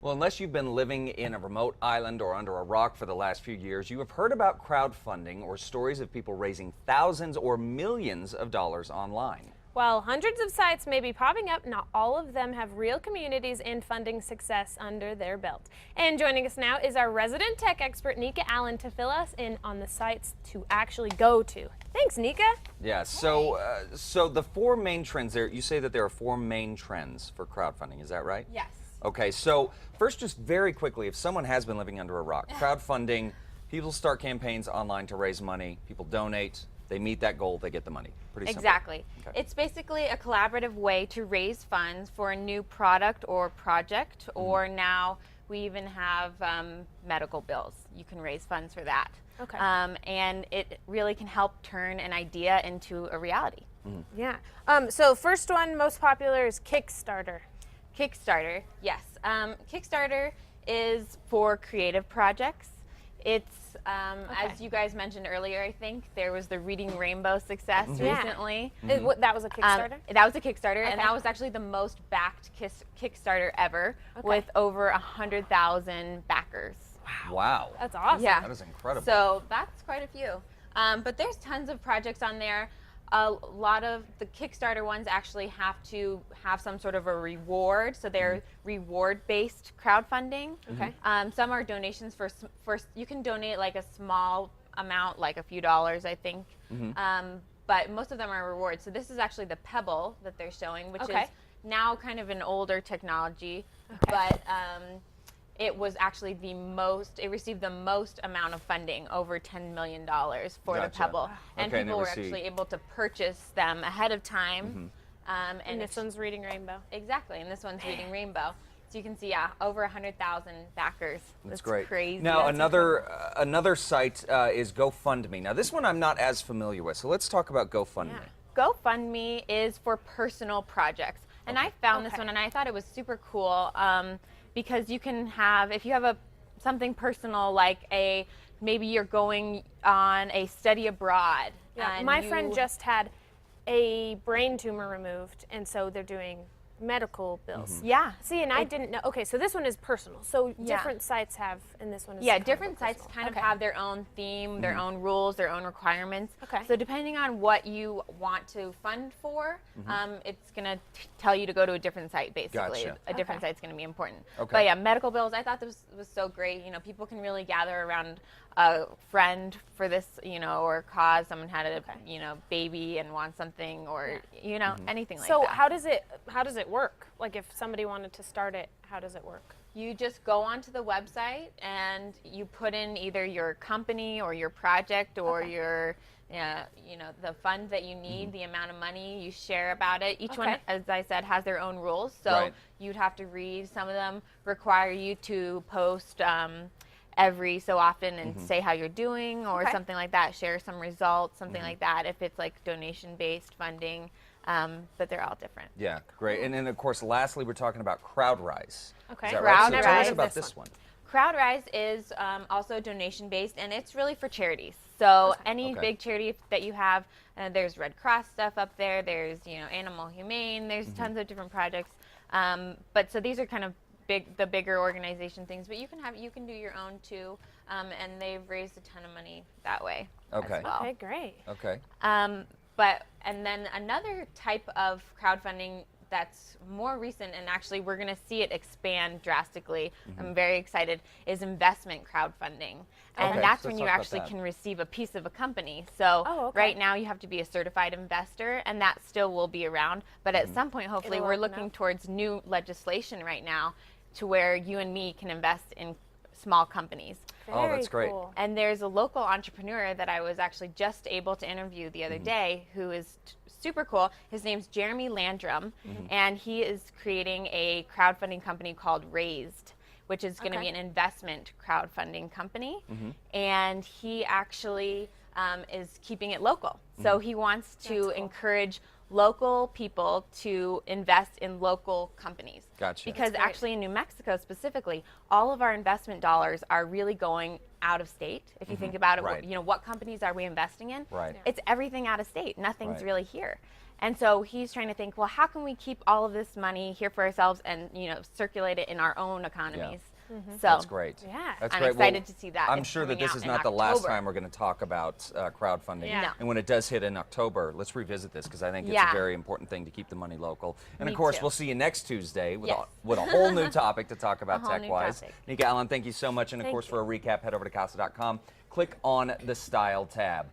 Well, unless you've been living in a remote island or under a rock for the last few years, you have heard about crowdfunding or stories of people raising thousands or millions of dollars online. While hundreds of sites may be popping up, not all of them have real communities and funding success under their belt. And joining us now is our resident tech expert, Nika Allen, to fill us in on the sites to actually go to. Thanks, Nika. Yeah, so the four main trends there, you say that there are four main trends for crowdfunding, is that right? Yes. Okay, so first, just very quickly, if someone has been living under a rock, crowdfunding, people start campaigns online to raise money, people donate, they meet that goal, they get the money. Pretty simple. Exactly. Okay. It's basically a collaborative way to raise funds for a new product or project, or now we even have medical bills. You can raise funds for that. Okay. And it really can help turn an idea into a reality. Yeah. So first one, most popular, is Kickstarter. Kickstarter, yes. Kickstarter is for creative projects. It's, as you guys mentioned earlier, I think, there was the Reading Rainbow success recently. That was a Kickstarter? That was a Kickstarter, Okay. and that was actually the most backed Kickstarter ever, with over 100,000 backers. Wow. That's awesome. Yeah. That is incredible. So that's quite a few. But there's tons of projects on there. A lot of the Kickstarter ones actually have to have some sort of a reward, so they're reward-based crowdfunding. Okay. Some are donations for you can donate like a small amount, like a few dollars, I think. But most of them are rewards. So this is actually the Pebble that they're showing, which is now kind of an older technology, but it was actually it received the most amount of funding, over $10 million for the Pebble. And people were actually able to purchase them ahead of time. And this one's Reading Rainbow. Exactly, and this one's Reading Rainbow. So you can see, over 100,000 backers. That's great. Crazy. Now, another site is GoFundMe. Now, this one I'm not as familiar with, so let's talk about GoFundMe. GoFundMe is for personal projects. And I found this one, and I thought it was super cool. Because you can have, if you have something personal, like maybe you're going on a study abroad. Yeah, my friend just had a brain tumor removed, and so they're doing medical bills. Yeah. See, and I didn't know. Okay, so this one is personal. So different sites have, and this one is different sites kind of have their own theme, their own rules, their own requirements. Okay. So depending on what you want to fund for, it's going to tell you to go to a different site, basically. Gotcha. A different site's going to be important. Okay. But yeah, medical bills, I thought this was so great. You know, people can really gather around a friend for this, or cause. Someone had a, baby and wants something, or, anything like that. So how does it work? Like if somebody wanted to start it, how does it work? You just go onto the website and you put in either your company or your project or your, the fund that you need, the amount of money you share about it. Each one, as I said, has their own rules. So you'd have to read. Some of them require you to post every so often and say how you're doing or something like that. Share some results, something like that, if it's like donation-based funding. But they're all different. Yeah, great. And then, of course, lastly, we're talking about Crowdrise. Okay. Is that right? So tell us Crowdrise. about this one. Crowdrise is also donation-based, and it's really for charities. So any big charity that you have, there's Red Cross stuff up there. There's Animal Humane. There's tons of different projects. But so these are kind of the bigger organization things. But you can do your own too, and they've raised a ton of money that way. Okay. As well. Okay, great. Okay. And then another type of crowdfunding that's more recent, and actually we're going to see it expand drastically, I'm very excited, is investment crowdfunding. And that's when you actually can receive a piece of a company. So right now you have to be a certified investor, and that still will be around. But at some point, hopefully, we're looking towards new legislation right now to where you and me can invest in small companies. Oh, that's great. Cool. And there's a local entrepreneur that I was actually just able to interview the other day who is super cool. His name's Jeremy Landrum, and he is creating a crowdfunding company called Raised, which is going to be an investment crowdfunding company. And he actually is keeping it local. So he wants to encourage local people to invest in local companies. Gotcha. Because actually in New Mexico specifically, all of our investment dollars are really going out of state. If you think about it, what companies are we investing in? Right. It's everything out of state. Nothing's really here. And so he's trying to think, well, how can we keep all of this money here for ourselves and, circulate it in our own economies? So That's great. Yeah. That's I'm great. excited to see that. I'm It's sure that coming this out is in not the last October. time we're going to talk about crowdfunding. Yeah. No. And when it does hit in October, let's revisit this because I think it's Yeah. a very important thing to keep the money local. And Me of course, too. we'll see you next Tuesday with, Yes. with a whole new topic to talk about A whole new tech-wise. topic. Nika Allen, thank you so much. And of Thank course, you. for a recap, head over to casa.com. Click on the Style tab.